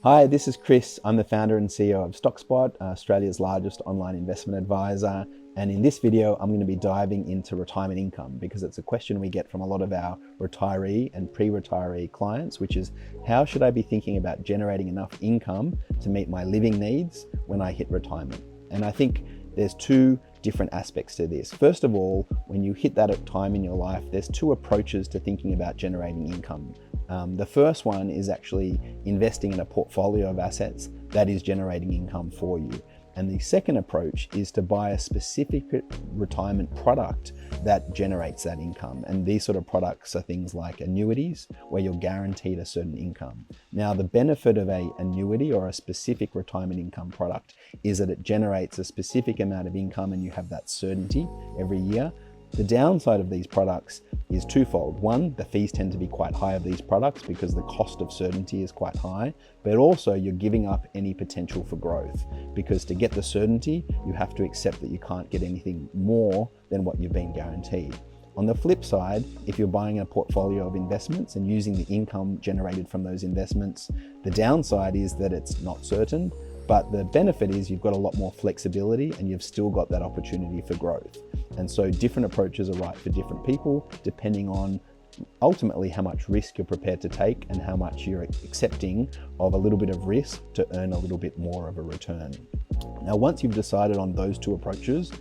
Hi, this is Chris. I'm the founder and CEO of StockSpot, Australia's largest online investment advisor. And in this video, I'm going to be diving into retirement income because it's a question we get from a lot of our retiree and pre-retiree clients, which is how should I be thinking about generating enough income to meet my living needs when I hit retirement? And I think there's two different aspects to this. First of all, when you hit that time in your life, there's two approaches to thinking about generating income. The first one is actually investing in a portfolio of assets that is generating income for you. And the second approach is to buy a specific retirement product that generates that income. And these sort of products are things like annuities, where you're guaranteed a certain income. Now, the benefit of an annuity or a specific retirement income product is that it generates a specific amount of income and you have that certainty every year. The downside of these products is twofold. One, the fees tend to be quite high of these products because the cost of certainty is quite high, but also you're giving up any potential for growth because to get the certainty, you have to accept that you can't get anything more than what you've been guaranteed. On the flip side, if you're buying a portfolio of investments and using the income generated from those investments, the downside is that it's not certain, but the benefit is you've got a lot more flexibility and you've still got that opportunity for growth. And so different approaches are right for different people, depending on ultimately how much risk you're prepared to take and how much you're accepting of a little bit of risk to earn a little bit more of a return. Now, once you've decided on those two approaches,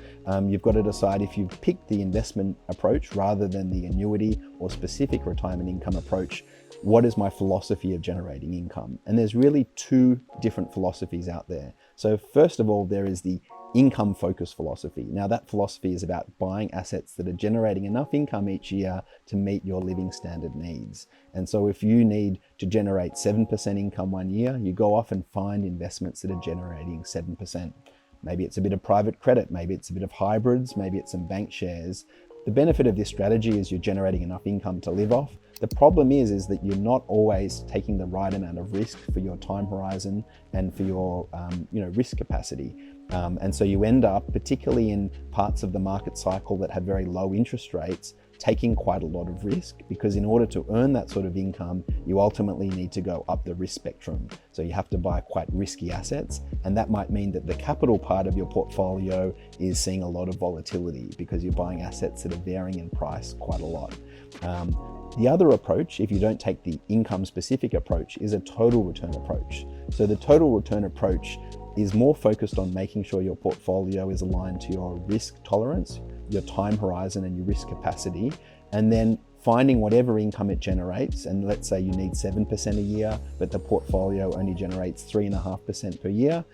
you've got to decide if you've picked the investment approach rather than the annuity or specific retirement income approach, what is my philosophy of generating income? And there's really two different philosophies out there. So first of all, there is the income focused philosophy. Now that philosophy is about buying assets that are generating enough income each year to meet your living standard needs. And so if you need to generate 7% income one year, you go off and find investments that are generating 7%. Maybe it's a bit of private credit, maybe it's a bit of hybrids, maybe it's some bank shares. The benefit of this strategy is you're generating enough income to live off. The problem is that you're not always taking the right amount of risk for your time horizon and for your risk capacity. And so you end up, particularly in parts of the market cycle that have very low interest rates, taking quite a lot of risk because in order to earn that sort of income, you ultimately need to go up the risk spectrum. So you have to buy quite risky assets, and that might mean that the capital part of your portfolio is seeing a lot of volatility because you're buying assets that are varying in price quite a lot. The other approach, if you don't take the income specific approach, is a total return approach. So the total return approach is more focused on making sure your portfolio is aligned to your risk tolerance, your time horizon and your risk capacity, and then finding whatever income it generates. And let's say you need 7% a year, but the portfolio only generates 3.5% per year.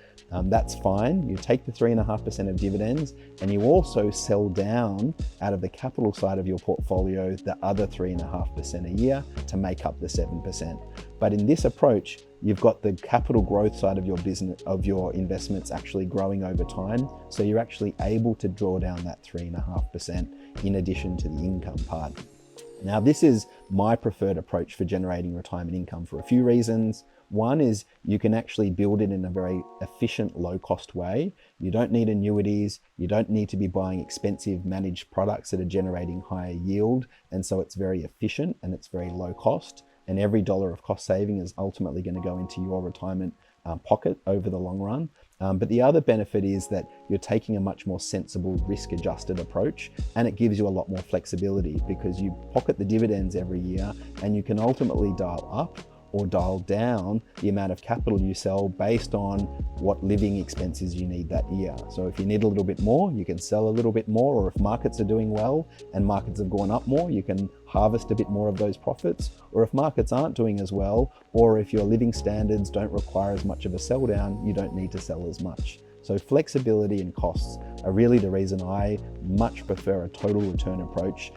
That's fine. You take the 3.5% of dividends and you also sell down out of the capital side of your portfolio the other 3.5% a year to make up the 7%. But in this approach, you've got the capital growth side of your business, of your investments actually growing over time. So you're actually able to draw down that 3.5% in addition to the income part. Now, this is my preferred approach for generating retirement income for a few reasons. One is you can actually build it in a very efficient, low-cost way. You don't need annuities. You don't need to be buying expensive managed products that are generating higher yield. And so it's very efficient and it's very low cost. And every dollar of cost saving is ultimately going to go into your retirement pocket over the long run. But the other benefit is that you're taking a much more sensible risk-adjusted approach, and it gives you a lot more flexibility because you pocket the dividends every year and you can ultimately dial up or dial down the amount of capital you sell based on what living expenses you need that year. So if you need a little bit more, you can sell a little bit more, or if markets are doing well and markets have gone up more, you can harvest a bit more of those profits. Or if markets aren't doing as well, or if your living standards don't require as much of a sell down, you don't need to sell as much. So flexibility and costs are really the reason I much prefer a total return approach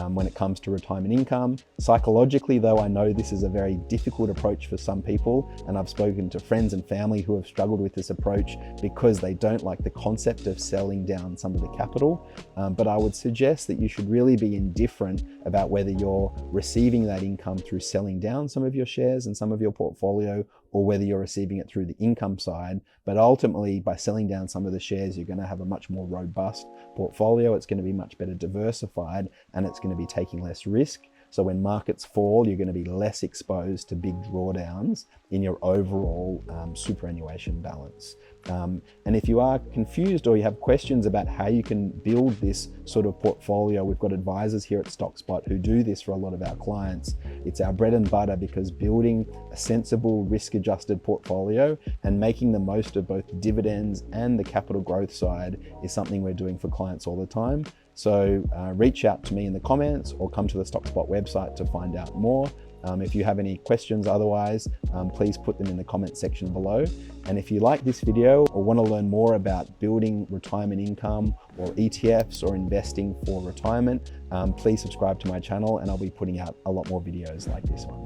when it comes to retirement income. Psychologically, though, I know this is a very difficult approach for some people, and I've spoken to friends and family who have struggled with this approach because they don't like the concept of selling down some of the capital. But I would suggest that you should really be indifferent about whether you're receiving that income through selling down some of your shares and some of your portfolio, or whether you're receiving it through the income side. But ultimately, by selling down some of the shares, you're going to have a much more robust portfolio. It's going to be much better diversified, and it's going to be taking less risk. So when markets fall, you're going to be less exposed to big drawdowns in your overall superannuation balance. And if you are confused or you have questions about how you can build this sort of portfolio, we've got advisors here at StockSpot who do this for a lot of our clients. It's our bread and butter, because building a sensible risk-adjusted portfolio and making the most of both dividends and the capital growth side is something we're doing for clients all the time. So reach out to me in the comments or come to the StockSpot website to find out more. If you have any questions otherwise, please put them in the comment section below. And if you like this video or want to learn more about building retirement income or ETFs or investing for retirement, please subscribe to my channel, and I'll be putting out a lot more videos like this one.